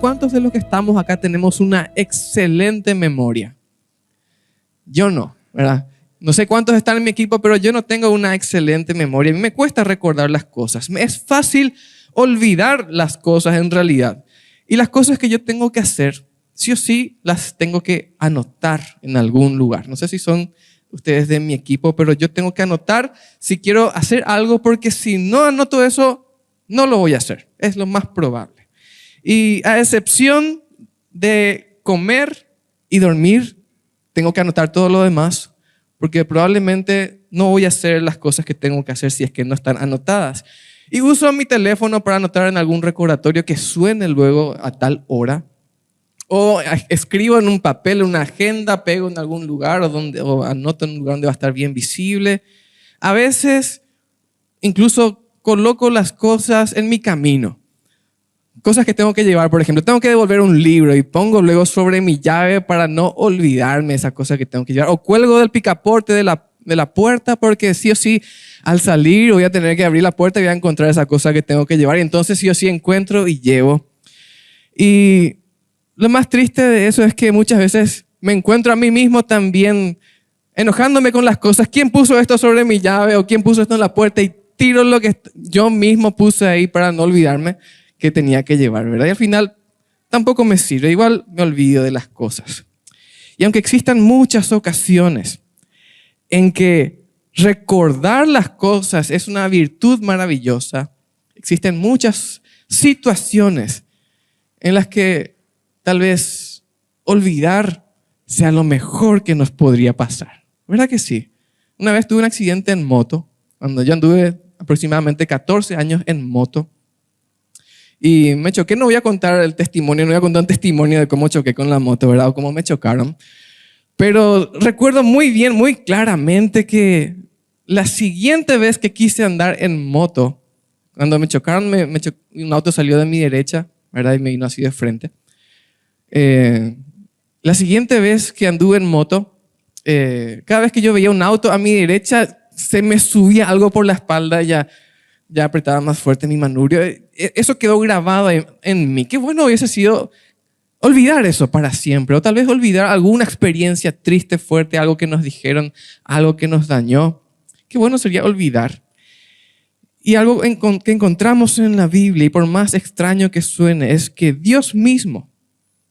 ¿cuántos de los que estamos acá tenemos una excelente memoria? Yo no, ¿verdad? No sé cuántos están en mi equipo, pero yo no tengo una excelente memoria. A mí me cuesta recordar las cosas. Me es fácil olvidar las cosas en realidad. Y las cosas que yo tengo que hacer, sí o sí, las tengo que anotar en algún lugar. No sé si son ustedes de mi equipo, pero yo tengo que anotar si quiero hacer algo, porque si no anoto eso, no lo voy a hacer. Es lo más probable. Y a excepción de comer y dormir, tengo que anotar todo lo demás, porque probablemente no voy a hacer las cosas que tengo que hacer si es que no están anotadas. Y uso mi teléfono para anotar en algún recordatorio que suene luego a tal hora. O escribo en un papel, en una agenda, pego en algún lugar o anoto en un lugar donde va a estar bien visible. A veces incluso coloco las cosas en mi camino. Cosas que tengo que llevar, por ejemplo, tengo que devolver un libro y pongo luego sobre mi llave para no olvidarme esa cosa que tengo que llevar. O cuelgo del picaporte de la puerta, porque sí o sí al salir voy a tener que abrir la puerta y voy a encontrar esa cosa que tengo que llevar. Y entonces sí o sí encuentro y llevo. Y lo más triste de eso es que muchas veces me encuentro a mí mismo también enojándome con las cosas. ¿Quién puso esto sobre mi llave? ¿O quién puso esto en la puerta? Y tiro lo que yo mismo puse ahí para no olvidarme que tenía que llevar, ¿verdad? Y al final tampoco me sirve. Igual me olvido de las cosas. Y aunque existan muchas ocasiones en que recordar las cosas es una virtud maravillosa, existen muchas situaciones en las que tal vez olvidar sea lo mejor que nos podría pasar. ¿Verdad que sí? Una vez tuve un accidente en moto, cuando yo anduve aproximadamente 14 años en moto, y me choqué. No voy a contar el testimonio, no voy a contar un testimonio de cómo choqué con la moto, ¿verdad? O cómo me chocaron. Pero recuerdo muy bien, muy claramente que la siguiente vez que quise andar en moto, cuando me chocaron, un auto salió de mi derecha, ¿verdad? Y me vino así de frente. La siguiente vez que anduve en moto, cada vez que yo veía un auto a mi derecha, se me subía algo por la espalda, ya apretaba más fuerte mi manubrio. Eso quedó grabado en mí. Qué bueno hubiese sido olvidar eso para siempre, o tal vez olvidar alguna experiencia triste, fuerte, algo que nos dijeron, algo que nos dañó. Qué bueno sería olvidar. Y algo que encontramos en la Biblia, y por más extraño que suene, es que Dios mismo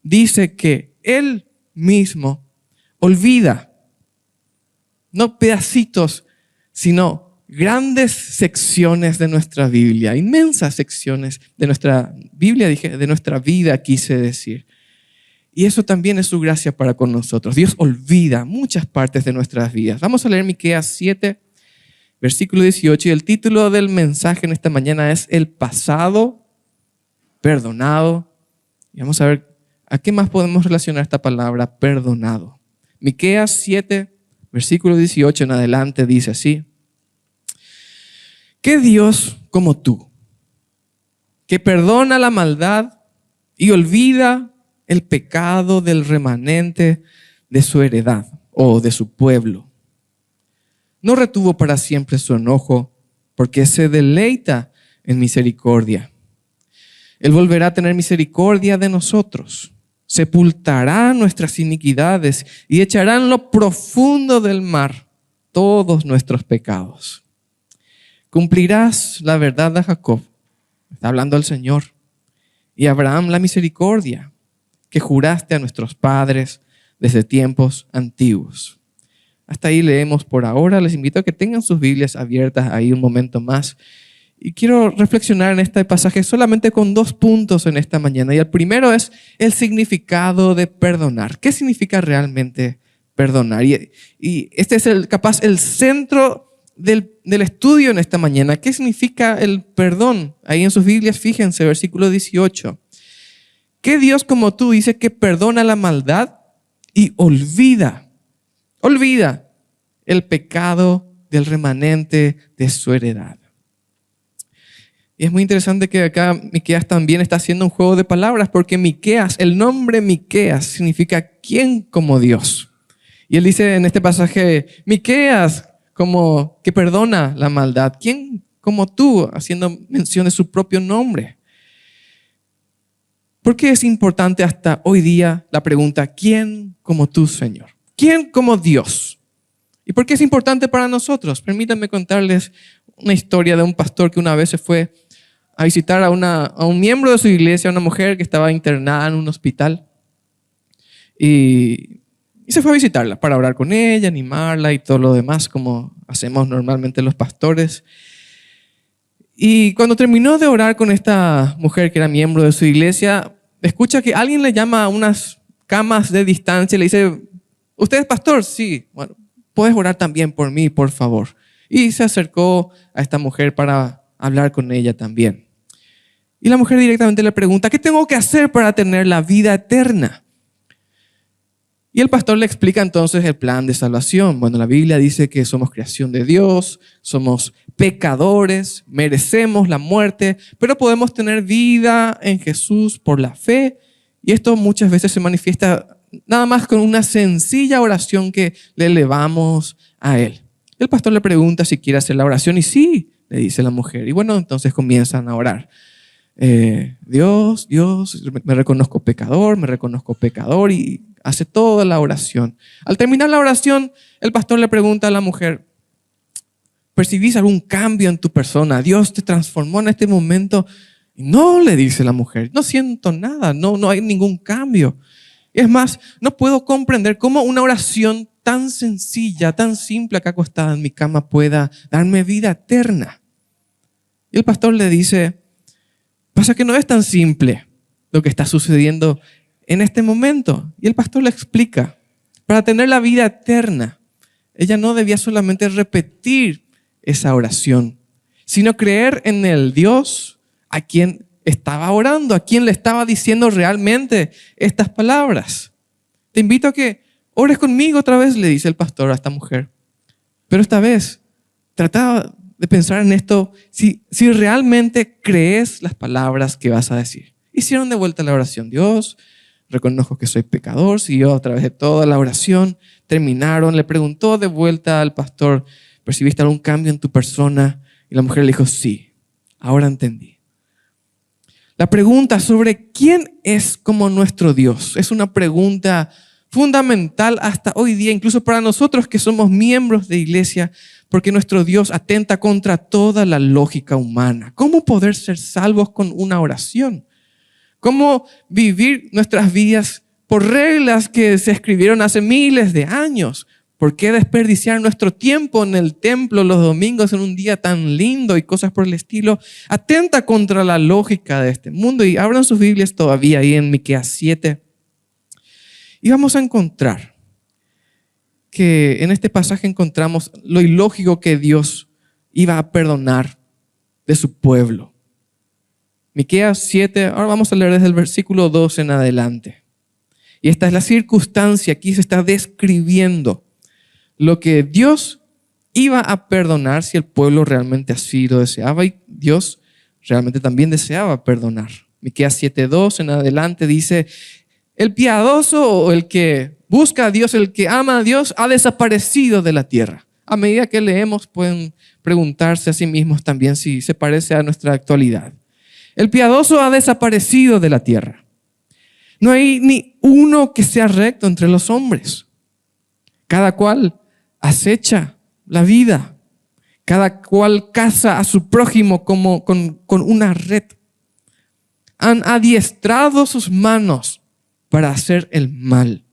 dice que Él mismo olvida, no pedacitos, sino grandes secciones de nuestra Biblia, inmensas secciones de nuestra Biblia, de nuestra vida, quise decir. Y eso también es su gracia para con nosotros. Dios olvida muchas partes de nuestras vidas. Vamos a leer Miqueas 7, versículo 18, y el título del mensaje en esta mañana es El pasado perdonado. Y vamos a ver a qué más podemos relacionar esta palabra perdonado. Miqueas 7, versículo 18 en adelante dice así: ¿Qué Dios como tú, que perdona la maldad y olvida el pecado del remanente de su heredad o de su pueblo? No retuvo para siempre su enojo, porque se deleita en misericordia. Él volverá a tener misericordia de nosotros, sepultará nuestras iniquidades y echará en lo profundo del mar todos nuestros pecados. Cumplirás la verdad a Jacob, está hablando el Señor, y a Abraham la misericordia que juraste a nuestros padres desde tiempos antiguos. Hasta ahí leemos por ahora. Les invito a que tengan sus Biblias abiertas ahí un momento más. Y quiero reflexionar en este pasaje solamente con 2 puntos en esta mañana. Y el primero es el significado de perdonar. ¿Qué significa realmente perdonar? Y este es capaz el centro del estudio en esta mañana. ¿Qué significa el perdón? Ahí en sus Biblias, fíjense, versículo 18. ¿Qué Dios como tú dice que perdona la maldad y olvida el pecado del remanente de su heredad? Y es muy interesante que acá Miqueas también está haciendo un juego de palabras, porque Miqueas, el nombre Miqueas significa ¿quién como Dios? Y él dice en este pasaje, Miqueas, como que perdona la maldad. ¿Quién como tú? Haciendo mención de su propio nombre. ¿Por qué es importante hasta hoy día la pregunta, ¿quién como tú, Señor? ¿Quién como Dios? ¿Y por qué es importante para nosotros? Permítanme contarles una historia de un pastor que una vez se fue a visitar a un miembro de su iglesia, una mujer que estaba internada en un hospital. Y se fue a visitarla para orar con ella, animarla y todo lo demás, como hacemos normalmente los pastores. Y cuando terminó de orar con esta mujer que era miembro de su iglesia, escucha que alguien le llama a unas camas de distancia y le dice, ¿usted es pastor? Sí. Bueno, ¿puedes orar también por mí, por favor? Y se acercó a esta mujer para hablar con ella también. Y la mujer directamente le pregunta, ¿qué tengo que hacer para tener la vida eterna? Y el pastor le explica entonces el plan de salvación. Bueno, la Biblia dice que somos creación de Dios, somos pecadores, merecemos la muerte, pero podemos tener vida en Jesús por la fe. Y esto muchas veces se manifiesta nada más con una sencilla oración que le elevamos a Él. El pastor le pregunta si quiere hacer la oración y sí, le dice la mujer. Y bueno, entonces comienzan a orar. Dios, me reconozco pecador y hace toda la oración. Al terminar la oración, el pastor le pregunta a la mujer, ¿percibís algún cambio en tu persona? ¿Dios te transformó en este momento? Y no, le dice la mujer, no siento nada, no hay ningún cambio. Es más, no puedo comprender cómo una oración tan sencilla, tan simple acá acostada en mi cama pueda darme vida eterna. Y el pastor le dice, pasa que no es tan simple lo que está sucediendo en este momento. Y el pastor le explica, para tener la vida eterna, ella no debía solamente repetir esa oración, sino creer en el Dios a quien estaba orando, a quien le estaba diciendo realmente estas palabras. Te invito a que ores conmigo otra vez, le dice el pastor a esta mujer. Pero esta vez, trata de pensar en esto, si realmente crees las palabras que vas a decir. Hicieron de vuelta la oración. Dios, reconozco que soy pecador. Siguió a través de toda la oración. Terminaron. Le preguntó de vuelta al pastor, ¿percibiste algún cambio en tu persona? Y la mujer le dijo, sí, ahora entendí. La pregunta sobre quién es como nuestro Dios es una pregunta fundamental hasta hoy día, incluso para nosotros que somos miembros de iglesia, porque nuestro Dios atenta contra toda la lógica humana. ¿Cómo poder ser salvos con una oración? ¿Cómo vivir nuestras vidas por reglas que se escribieron hace miles de años? ¿Por qué desperdiciar nuestro tiempo en el templo los domingos en un día tan lindo y cosas por el estilo? Atenta contra la lógica de este mundo. Y abran sus Biblias todavía ahí en Miqueas 7. Y vamos a encontrar que en este pasaje encontramos lo ilógico que Dios iba a perdonar de su pueblo. Miqueas 7, ahora vamos a leer desde el versículo 2 en adelante. Y esta es la circunstancia, aquí se está describiendo lo que Dios iba a perdonar si el pueblo realmente así lo deseaba, y Dios realmente también deseaba perdonar. Miqueas 7:2 en adelante dice, el piadoso o el que busca a Dios, el que ama a Dios, ha desaparecido de la tierra. A medida que leemos pueden preguntarse a sí mismos también si se parece a nuestra actualidad. El piadoso ha desaparecido de la tierra. No hay ni uno que sea recto entre los hombres. Cada cual acecha la vida. Cada cual caza a su prójimo como con una red. Han adiestrado sus manos para hacer el mal.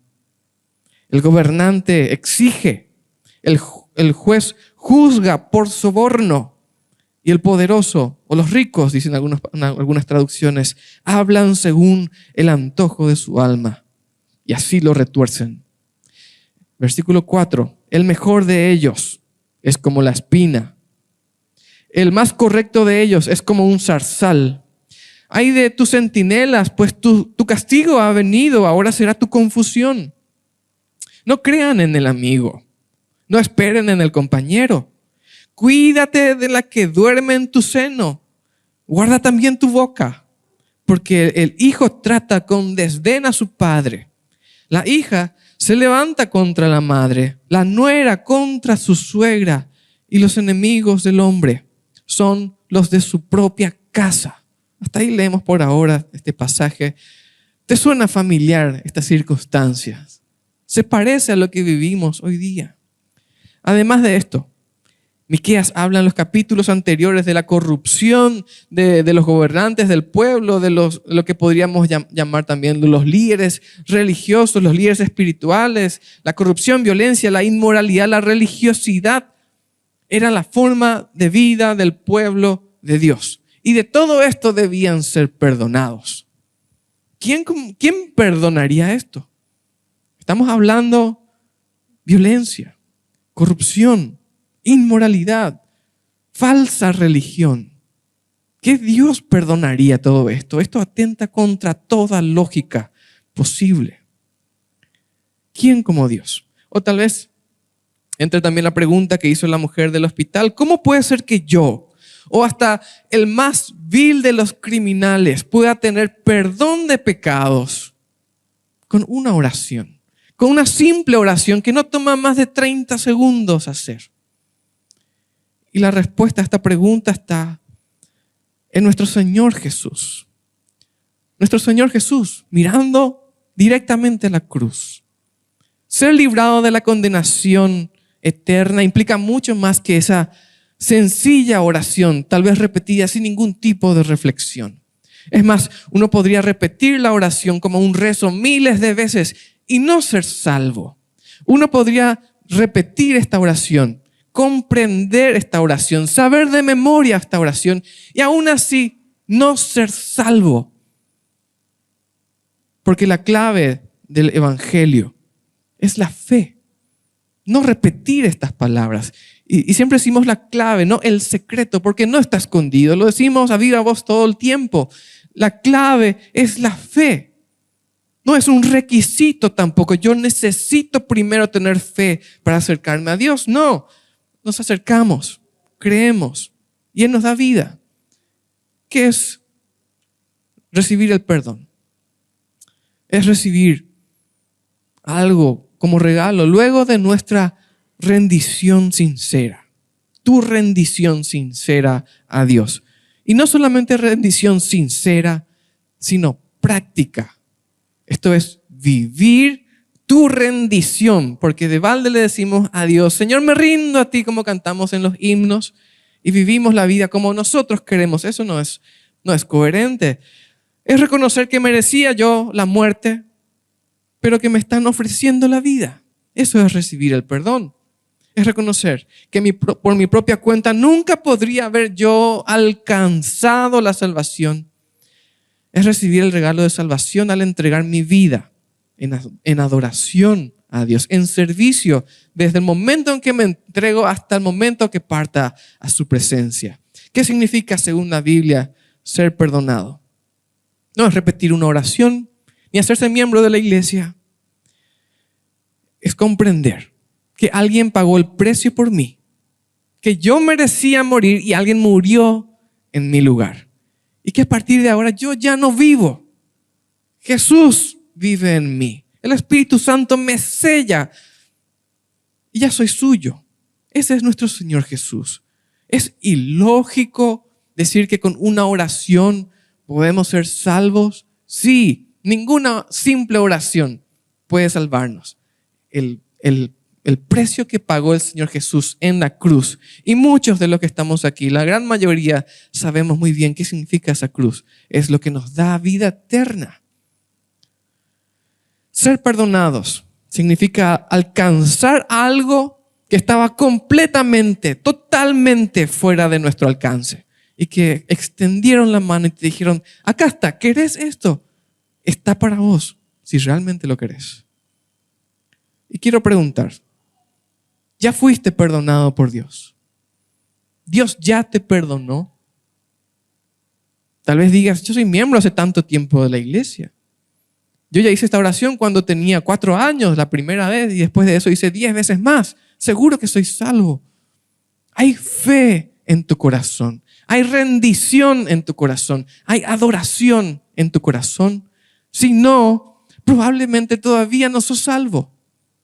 El gobernante exige. El juez juzga por soborno. Y el poderoso, o los ricos, dicen algunas traducciones, hablan según el antojo de su alma. Y así lo retuercen. Versículo 4. El mejor de ellos es como la espina. El más correcto de ellos es como un zarzal. Ay de tus centinelas, pues tu castigo ha venido, ahora será tu confusión. No crean en el amigo, no esperen en el compañero. Cuídate de la que duerme en tu seno. Guarda también tu boca, porque el hijo trata con desdén a su padre. La hija se levanta contra la madre, la nuera contra su suegra, y los enemigos del hombre son los de su propia casa. Hasta ahí leemos por ahora este pasaje. ¿Te suena familiar estas circunstancias? ¿Se parece a lo que vivimos hoy día? Además de esto, Miqueas habla en los capítulos anteriores de la corrupción de los gobernantes del pueblo, de lo que podríamos llamar también de los líderes religiosos, los líderes espirituales, la corrupción, violencia, la inmoralidad, la religiosidad. Era la forma de vida del pueblo de Dios. Y de todo esto debían ser perdonados. ¿Quién perdonaría esto? Estamos hablando violencia, corrupción, inmoralidad, falsa religión. ¿Qué Dios perdonaría todo esto? Esto atenta contra toda lógica posible. ¿Quién como Dios? O tal vez entra también la pregunta que hizo la mujer del hospital: ¿cómo puede ser que yo, o hasta el más vil de los criminales, pueda tener perdón de pecados con una oración? Con una simple oración que no toma más de 30 segundos hacer. Y la respuesta a esta pregunta está en nuestro Señor Jesús. Nuestro Señor Jesús, mirando directamente a la cruz. Ser librado de la condenación eterna implica mucho más que esa sencilla oración, tal vez repetida sin ningún tipo de reflexión. Es más, uno podría repetir la oración como un rezo miles de veces y no ser salvo. Uno podría repetir esta oración, comprender esta oración, saber de memoria esta oración y aún así no ser salvo. Porque la clave del evangelio es la fe, no repetir estas palabras. Y siempre decimos la clave, no el secreto, porque no está escondido. Lo decimos a viva voz todo el tiempo. La clave es la fe. No es un requisito tampoco. Yo necesito primero tener fe para acercarme a Dios. No, nos acercamos, creemos y Él nos da vida. ¿Qué es recibir el perdón? Es recibir algo como regalo luego de nuestra rendición sincera. Tu rendición sincera a Dios. Y no solamente rendición sincera, sino práctica. Esto es vivir tu rendición, porque de balde le decimos a Dios: Señor, me rindo a ti, como cantamos en los himnos, y vivimos la vida como nosotros queremos. Eso no es coherente. Es reconocer que merecía yo la muerte, pero que me están ofreciendo la vida. Eso es recibir el perdón. Es reconocer que por mi propia cuenta nunca podría haber yo alcanzado la salvación. Es recibir el regalo de salvación al entregar mi vida en adoración a Dios, en servicio, desde el momento en que me entrego hasta el momento que parta a su presencia. ¿Qué significa, según la Biblia, ser perdonado? No es repetir una oración, ni hacerse miembro de la iglesia. Es comprender que alguien pagó el precio por mí, que yo merecía morir y alguien murió en mi lugar. Y que a partir de ahora yo ya no vivo. Jesús vive en mí. El Espíritu Santo me sella y ya soy suyo. Ese es nuestro Señor Jesús. Es ilógico decir que con una oración podemos ser salvos. Sí, ninguna simple oración puede salvarnos. El precio que pagó el Señor Jesús en la cruz. Y muchos de los que estamos aquí, la gran mayoría, sabemos muy bien qué significa esa cruz. Es lo que nos da vida eterna. Ser perdonados significa alcanzar algo que estaba completamente, totalmente fuera de nuestro alcance. Y que extendieron la mano y te dijeron: acá está, ¿querés esto? Está para vos, si realmente lo querés. Y quiero preguntar, ¿ya fuiste perdonado por Dios? ¿Dios ya te perdonó? Tal vez digas: yo soy miembro hace tanto tiempo de la iglesia. Yo ya hice esta oración cuando tenía 4 años la primera vez y después de eso hice 10 veces más. Seguro que soy salvo. Hay fe en tu corazón. Hay rendición en tu corazón. Hay adoración en tu corazón. Si no, probablemente todavía no sos salvo.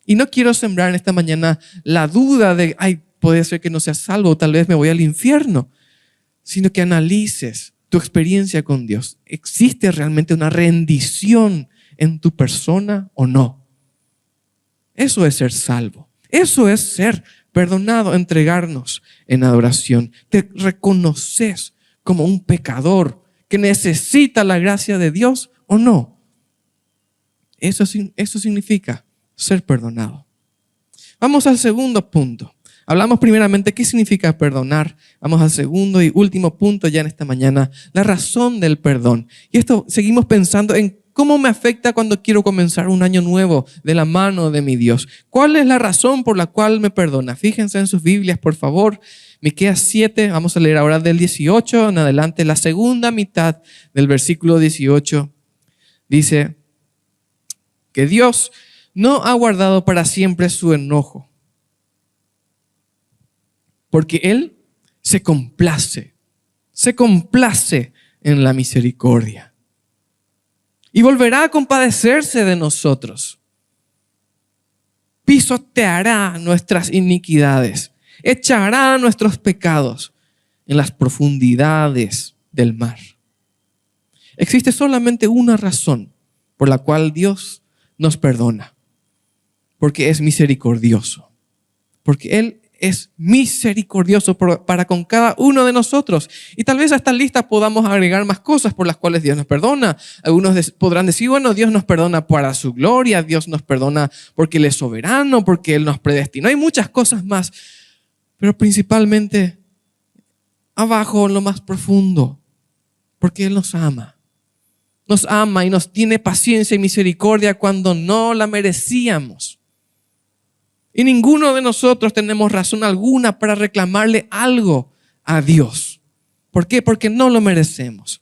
Y no quiero sembrar en esta mañana la duda de: puede ser que no sea salvo, tal vez me voy al infierno. Sino que analices tu experiencia con Dios? ¿Existe realmente una rendición en tu persona o no? Eso es ser salvo. Eso es ser perdonado, entregarnos en adoración. Te reconoces como un pecador que necesita la gracia de Dios o no. Eso significa ser perdonado. Vamos al segundo punto. Hablamos primeramente qué significa perdonar. Vamos al segundo y último punto ya en esta mañana, la razón del perdón. Y esto seguimos pensando en cómo me afecta cuando quiero comenzar un año nuevo de la mano de mi Dios. ¿Cuál es la razón por la cual me perdona? Fíjense en sus Biblias, por favor. Miqueas 7, vamos a leer ahora del 18 en adelante, la segunda mitad del versículo 18. Dice que Dios no ha guardado para siempre su enojo, porque Él se complace en la misericordia. Y volverá a compadecerse de nosotros. Pisoteará nuestras iniquidades, echará nuestros pecados en las profundidades del mar. Existe solamente una razón por la cual Dios nos perdona. Porque es misericordioso. Porque Él es misericordioso para con cada uno de nosotros. Y tal vez a esta lista podamos agregar más cosas por las cuales Dios nos perdona. Algunos podrán decir, bueno, Dios nos perdona para su gloria, Dios nos perdona porque Él es soberano, porque Él nos predestinó. Hay muchas cosas más, pero principalmente abajo, en lo más profundo, porque Él nos ama. Nos ama y nos tiene paciencia y misericordia cuando no la merecíamos. Y ninguno de nosotros tenemos razón alguna para reclamarle algo a Dios. ¿Por qué? Porque no lo merecemos.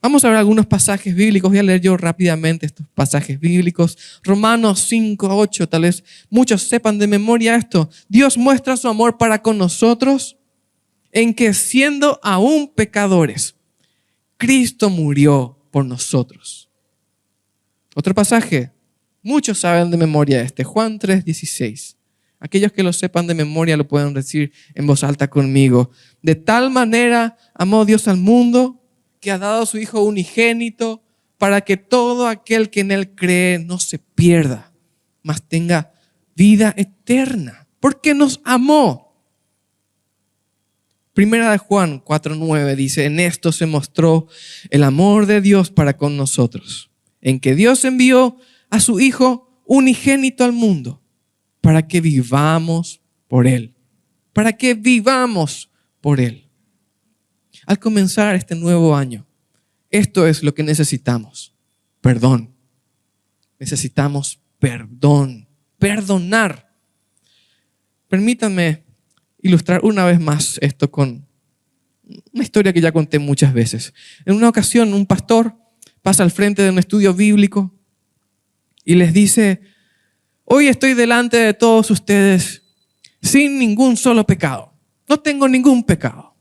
Vamos a ver algunos pasajes bíblicos. Voy a leer yo rápidamente estos pasajes bíblicos. Romanos 5:8, tal vez muchos sepan de memoria esto. Dios muestra su amor para con nosotros en que siendo aún pecadores, Cristo murió por nosotros. Otro pasaje. Muchos saben de memoria Juan 3:16. Aquellos que lo sepan de memoria lo pueden decir en voz alta conmigo. De tal manera amó Dios al mundo que ha dado a su Hijo unigénito para que todo aquel que en Él cree no se pierda, mas tenga vida eterna. Porque nos amó. Primera de Juan 4:9 dice, en esto se mostró el amor de Dios para con nosotros, en que Dios envió a su Hijo unigénito al mundo para que vivamos por Él. Para que vivamos por Él. Al comenzar este nuevo año, esto es lo que necesitamos. Perdón. Necesitamos perdón. Perdonar. Permítanme ilustrar una vez más esto con una historia que ya conté muchas veces. En una ocasión, un pastor pasa al frente de un estudio bíblico y les dice, hoy estoy delante de todos ustedes sin ningún solo pecado. No tengo ningún pecado.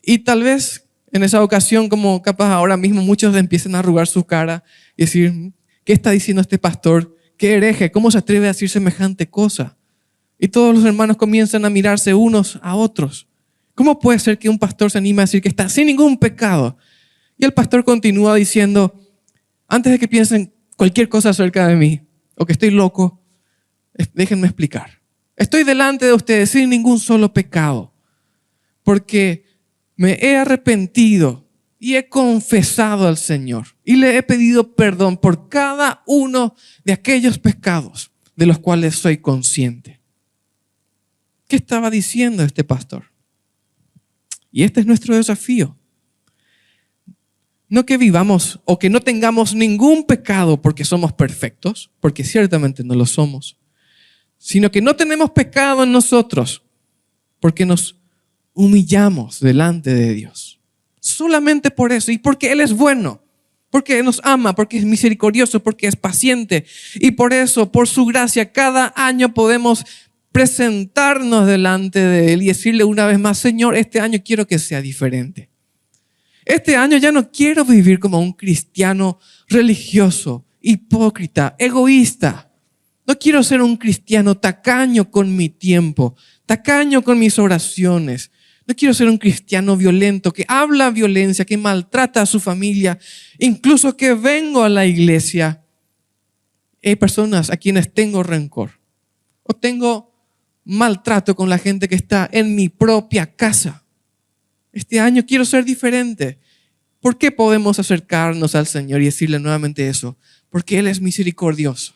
Y tal vez en esa ocasión, como capaz ahora mismo muchos empiecen a arrugar su cara y decir, ¿qué está diciendo este pastor? ¿Qué hereje? ¿Cómo se atreve a decir semejante cosa? Y todos los hermanos comienzan a mirarse unos a otros. ¿Cómo puede ser que un pastor se anime a decir que está sin ningún pecado? Y el pastor continúa diciendo, antes de que piensen cualquier cosa acerca de mí, o que estoy loco, déjenme explicar. Estoy delante de ustedes sin ningún solo pecado, porque me he arrepentido y he confesado al Señor y le he pedido perdón por cada uno de aquellos pecados de los cuales soy consciente. ¿Qué estaba diciendo este pastor? Y este es nuestro desafío. No que vivamos o que no tengamos ningún pecado porque somos perfectos, porque ciertamente no lo somos, sino que no tenemos pecado en nosotros porque nos humillamos delante de Dios. Solamente por eso y porque Él es bueno, porque nos ama, porque es misericordioso, porque es paciente. Y por eso, por su gracia, cada año podemos presentarnos delante de Él y decirle una vez más, Señor, este año quiero que sea diferente. Este año ya no quiero vivir como un cristiano religioso, hipócrita, egoísta. No quiero ser un cristiano tacaño con mi tiempo, tacaño con mis oraciones. No quiero ser un cristiano violento que habla violencia, que maltrata a su familia, incluso que vengo a la iglesia. Hay personas a quienes tengo rencor o tengo maltrato con la gente que está en mi propia casa. Este año quiero ser diferente. ¿Por qué podemos acercarnos al Señor y decirle nuevamente eso? Porque Él es misericordioso,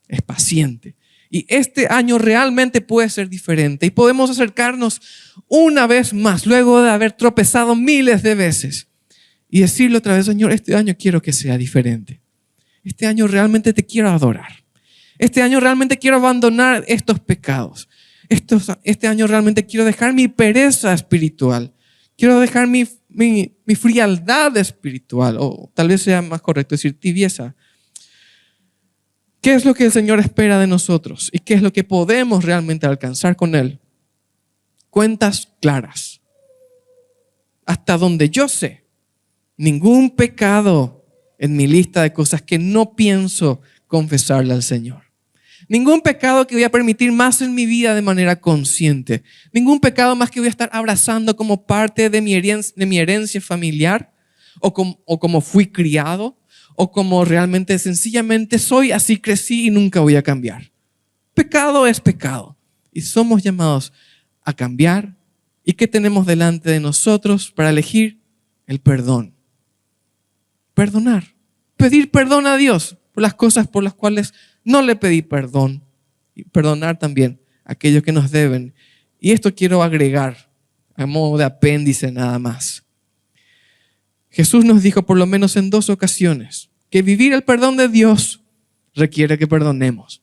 es paciente. Y este año realmente puede ser diferente y podemos acercarnos una vez más, luego de haber tropezado miles de veces, y decirle otra vez: Señor, este año quiero que sea diferente. Este año realmente te quiero adorar. Este año realmente quiero abandonar estos pecados. Este año realmente quiero dejar mi pereza espiritual. Quiero dejar mi frialdad espiritual, o tal vez sea más correcto decir tibieza. ¿Qué es lo que el Señor espera de nosotros? ¿Y qué es lo que podemos realmente alcanzar con Él? Cuentas claras. Hasta donde yo sé, ningún pecado en mi lista de cosas que no pienso confesarle al Señor. Ningún pecado que voy a permitir más en mi vida de manera consciente. Ningún pecado más que voy a estar abrazando como parte de mi herencia familiar, o como fui criado, o como realmente sencillamente soy, así crecí y nunca voy a cambiar. Pecado es pecado y somos llamados a cambiar. ¿Y qué tenemos delante de nosotros para elegir? El perdón. Perdonar. Pedir perdón a Dios por las cosas por las cuales no le pedí perdón. Y perdonar también a aquellos que nos deben. Y esto quiero agregar a modo de apéndice nada más. Jesús nos dijo por lo menos en 2 ocasiones que vivir el perdón de Dios requiere que perdonemos.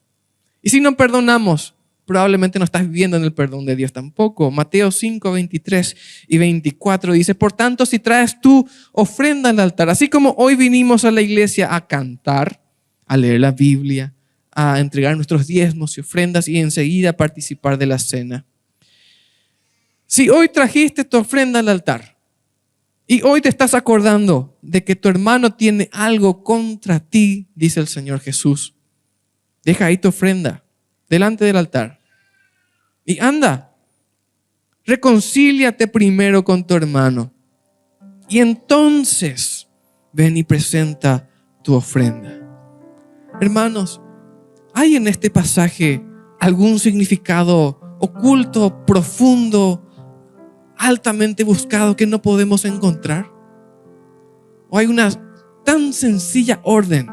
Y si no perdonamos, probablemente no estás viviendo en el perdón de Dios tampoco. Mateo 5, 23 y 24 dice: por tanto, si traes tu ofrenda al altar, así como hoy vinimos a la iglesia a cantar, a leer la Biblia, a entregar nuestros diezmos y ofrendas y enseguida participar de la cena. Si hoy trajiste tu ofrenda al altar y hoy te estás acordando de que tu hermano tiene algo contra ti, dice el Señor Jesús, deja ahí tu ofrenda delante del altar y anda, reconcíliate primero con tu hermano y entonces ven y presenta tu ofrenda. Hermanos, ¿hay en este pasaje algún significado oculto, profundo, altamente buscado que no podemos encontrar? ¿O hay una tan sencilla orden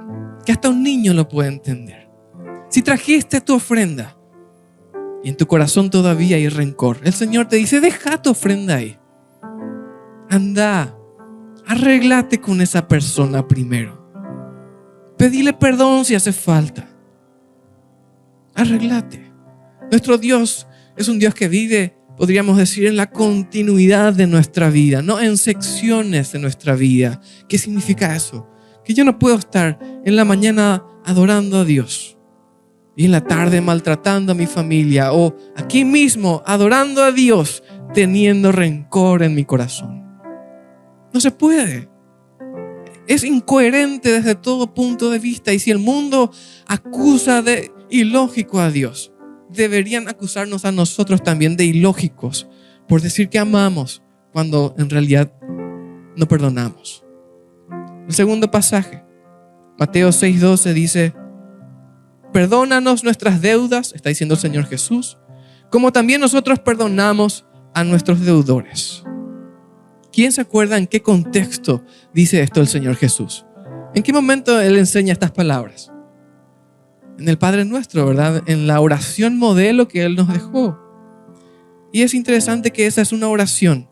que hasta un niño lo puede entender? Si trajiste tu ofrenda y en tu corazón todavía hay rencor, el Señor te dice: deja tu ofrenda ahí. Anda, arréglate con esa persona primero. Pedile perdón si hace falta. Arréglate. Nuestro Dios es un Dios que vive, podríamos decir, en la continuidad de nuestra vida, no en secciones de nuestra vida. ¿Qué significa eso? Que yo no puedo estar en la mañana adorando a Dios y en la tarde maltratando a mi familia, o aquí mismo adorando a Dios teniendo rencor en mi corazón. No se puede. Es incoherente desde todo punto de vista. Y si el mundo acusa de ilógico a Dios, deberían acusarnos a nosotros también de ilógicos por decir que amamos cuando en realidad no perdonamos. El segundo pasaje, Mateo 6:12, dice: perdónanos nuestras deudas, está diciendo el Señor Jesús, como también nosotros perdonamos a nuestros deudores. ¿Quién se acuerda en qué contexto dice esto el Señor Jesús? ¿En qué momento Él enseña estas palabras? En el Padre Nuestro, ¿verdad? En la oración modelo que Él nos dejó. Y es interesante que esa es una oración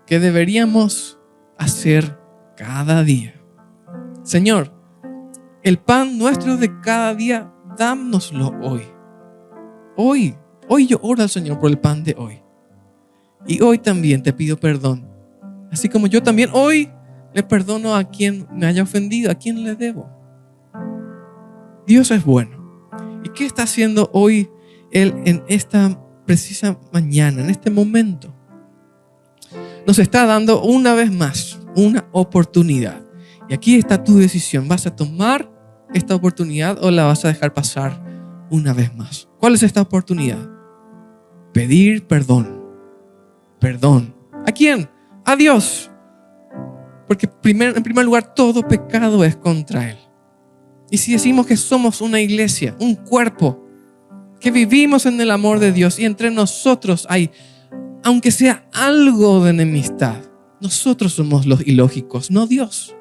que deberíamos hacer cada día. Señor, el pan nuestro de cada día, dámoslo hoy. Hoy yo oro al Señor por el pan de hoy. Y hoy también te pido perdón. Así como yo también hoy le perdono a quien me haya ofendido, a quien le debo. Dios es bueno. ¿Y qué está haciendo hoy Él en esta precisa mañana, en este momento? Nos está dando una vez más una oportunidad. Y aquí está tu decisión. ¿Vas a tomar esta oportunidad o la vas a dejar pasar una vez más? ¿Cuál es esta oportunidad? Pedir perdón. perdón. ¿A quién? A Dios. Porque en primer lugar, todo pecado es contra Él. Y si decimos que somos una iglesia, un cuerpo, que vivimos en el amor de Dios y entre nosotros hay, aunque sea algo de enemistad, nosotros somos los ilógicos, no Dios.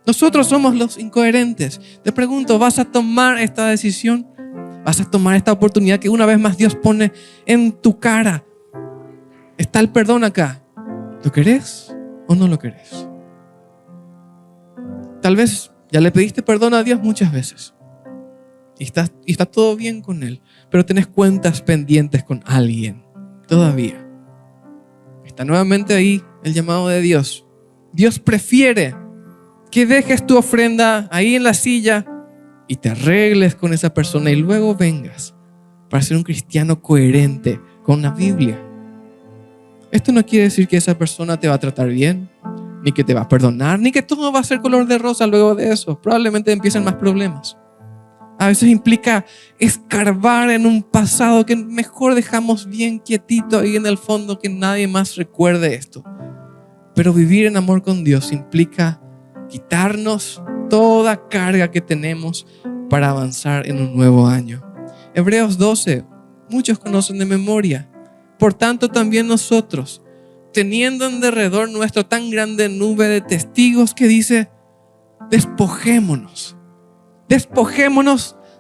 Nosotros somos los incoherentes. Te pregunto, ¿vas a tomar esta decisión? ¿Vas a tomar esta oportunidad que una vez más Dios pone en tu cara? Está el perdón acá. ¿Lo querés o no lo querés? Tal vez ya le pediste perdón a Dios muchas veces y está todo bien con Él, pero tenés cuentas pendientes con alguien todavía. Está nuevamente ahí el llamado de Dios. Dios prefiere que dejes tu ofrenda ahí en la silla y te arregles con esa persona y luego vengas para ser un cristiano coherente con la Biblia. Esto no quiere decir que esa persona te va a tratar bien, ni que te va a perdonar, ni que todo va a ser color de rosa luego de eso. Probablemente empiecen más problemas. A veces implica escarbar en un pasado que mejor dejamos bien quietito ahí en el fondo, que nadie más recuerde esto. Pero vivir en amor con Dios implica quitarnos toda carga que tenemos para avanzar en un nuevo año. Hebreos 12, muchos conocen de memoria. Por tanto, también nosotros, teniendo en derredor nuestro tan grande nube de testigos, que dice, despojémonos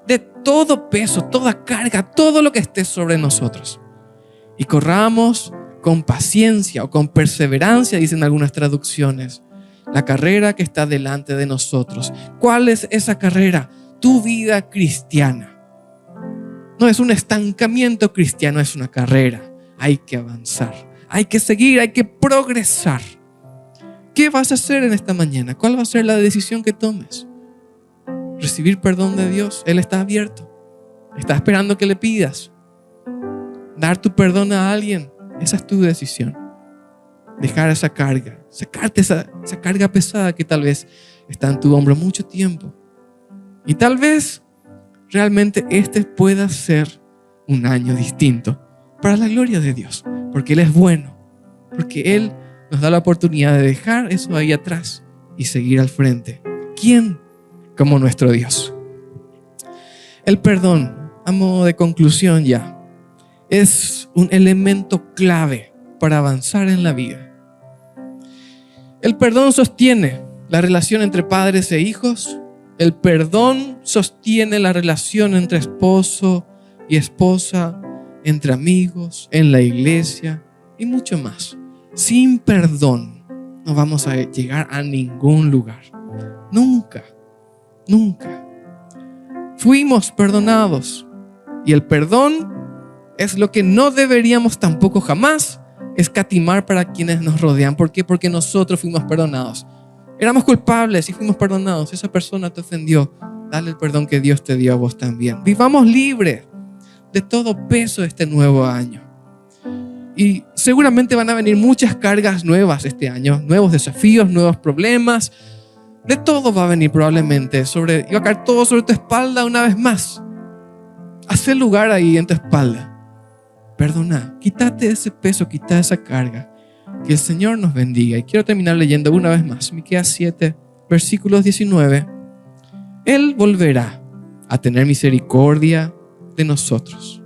de todo peso, toda carga, todo lo que esté sobre nosotros. Y corramos con paciencia o con perseverancia, dicen algunas traducciones, la carrera que está delante de nosotros. ¿Cuál es esa carrera? Tu vida cristiana. No es un estancamiento cristiano, es una carrera. Hay que avanzar, hay que seguir, hay que progresar. ¿Qué vas a hacer en esta mañana? ¿Cuál va a ser la decisión que tomes? Recibir perdón de Dios. Él está abierto. Está esperando que le pidas. Dar tu perdón a alguien. Esa es tu decisión. Dejar esa carga. Sacarte esa carga pesada que tal vez está en tu hombro mucho tiempo. Y tal vez realmente este pueda ser un año distinto para la gloria de Dios. Porque Él es bueno. Porque Él nos da la oportunidad de dejar eso ahí atrás y seguir al frente. ¿Quién como nuestro Dios? El perdón, a modo de conclusión ya, es un elemento clave para avanzar en la vida. El perdón sostiene la relación entre padres e hijos. El perdón sostiene la relación entre esposo y esposa, entre amigos, en la iglesia y mucho más. Sin perdón no vamos a llegar a ningún lugar. Nunca. Fuimos perdonados. Y el perdón es lo que no deberíamos tampoco jamás escatimar para quienes nos rodean. ¿Por qué? Porque nosotros fuimos perdonados. Éramos culpables y fuimos perdonados. Esa persona te ofendió. Dale el perdón que Dios te dio a vos también. Vivamos libres de todo peso este nuevo año. Y seguramente van a venir muchas cargas nuevas este año. Nuevos desafíos, nuevos problemas. De todo va a venir probablemente. Y va a caer todo sobre tu espalda una vez más. Haz lugar ahí en tu espalda. Perdona, quítate ese peso, quita esa carga. Que el Señor nos bendiga. Y quiero terminar leyendo una vez más Miqueas 7, versículos 19. Él volverá a tener misericordia de nosotros.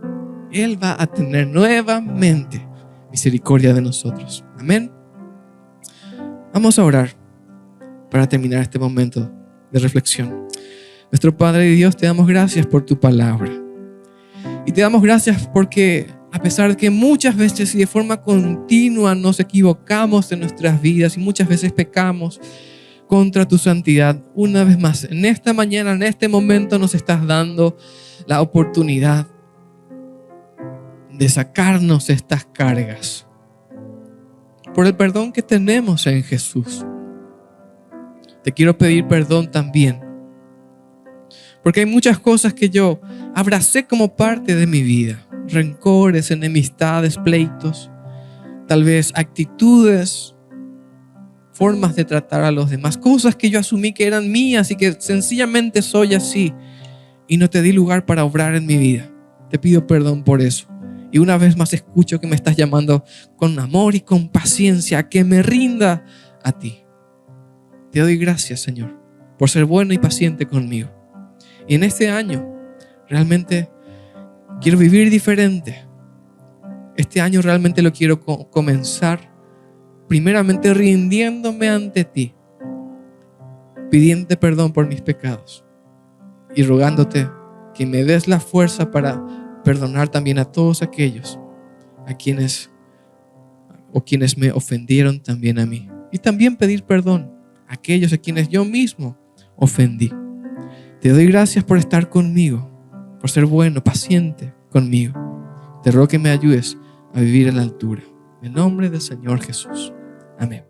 Él va a tener nuevamente misericordia de nosotros. Amén. Vamos a orar para terminar este momento de reflexión. Nuestro Padre y Dios, te damos gracias por tu palabra. Y te damos gracias porque a pesar de que muchas veces y de forma continua nos equivocamos en nuestras vidas y muchas veces pecamos contra tu santidad, una vez más, en esta mañana, en este momento nos estás dando la oportunidad de sacarnos estas cargas por el perdón que tenemos en Jesús. Te quiero pedir perdón también, porque hay muchas cosas que yo abracé como parte de mi vida. Rencores, enemistades, pleitos, tal vez actitudes, formas de tratar a los demás, cosas que yo asumí que eran mías y que sencillamente soy así y no te di lugar para obrar en mi vida. Te pido perdón por eso Y una vez más escucho que me estás llamando con amor y con paciencia a que me rinda a ti. Te doy gracias, Señor, por ser bueno y paciente conmigo. Y en este año realmente quiero vivir diferente. Este año realmente lo quiero comenzar primeramente rindiéndome ante ti, pidiéndote perdón por mis pecados y rogándote que me des la fuerza para perdonar también a todos aquellos quienes me ofendieron también a mí. Y también pedir perdón a aquellos a quienes yo mismo ofendí. Te doy gracias por estar conmigo, por ser bueno, paciente conmigo. Te ruego que me ayudes a vivir a la altura. En el nombre del Señor Jesús. Amén.